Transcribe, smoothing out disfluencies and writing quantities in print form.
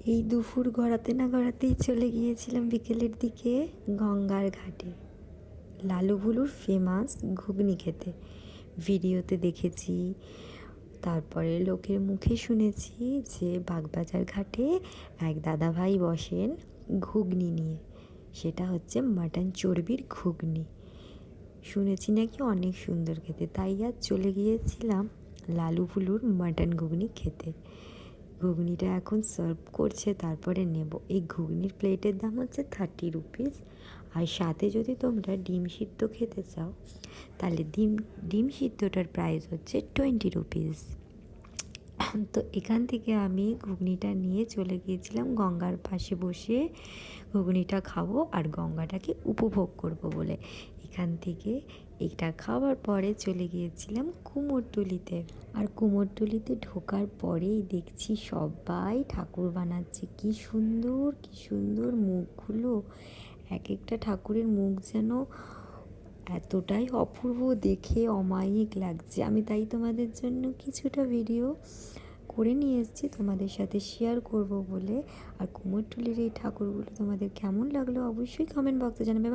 এই দুপুর গড়াতে না গড়াতেই চলে গিয়েছিলাম বিকেলের দিকে গঙ্গার ঘাটে লালু ভুলুর ফেমাস ঘুগনি খেতে। ভিডিওতে দেখেছি, তারপরে লোকের মুখে শুনেছি যে বাগবাজার ঘাটে এক দাদাভাই বসেন ঘুগনি নিয়ে। সেটা হচ্ছে মাটন চর্বির ঘুগনি। শুনেছি নাকি অনেক সুন্দর খেতে, তাই আজ চলে গিয়েছিলাম লালু ভুলুর মাটন ঘুগনি খেতে। ঘুগনিটা এখন সার্ভ করছে, তারপরে নেব। এই ঘুগনির প্লেটের দাম হচ্ছে 30 রুপিস। আর সাথে যদি তোমরা ডিম সিদ্ধ খেতে চাও তাহলে ডিম সিদ্ধটার প্রাইস হচ্ছে 20 রুপিস। তো এখান থেকে আমি ঘুগনিটা নিয়ে চলে গিয়েছিলাম গঙ্গার পাশে বসে ঘুগনিটা খাবো আর গঙ্গাটাকে উপভোগ করব বলে। এখান থেকে এটা খাওয়ার পরে চলে গিয়েছিলাম কুমোরটুলিতে। আর কুমোরটুলিতে ঢোকার পরেই দেখছি সবাই ঠাকুর বানাচ্ছে। কি সুন্দর কি সুন্দর মুখগুলো, এক একটা ঠাকুরের মুখ যেন এতটাই অপূর্ব, দেখে অমায়িক লাগছে। আমি তাই তোমাদের জন্য কিছুটা ভিডিও করে নিয়ে এসেছি তোমাদের সাথে শেয়ার করব বলে। আর কুমোরটুলির এই ঠাকুরগুলো তোমাদের কেমন লাগলো অবশ্যই কমেন্ট বক্সে জানাবে।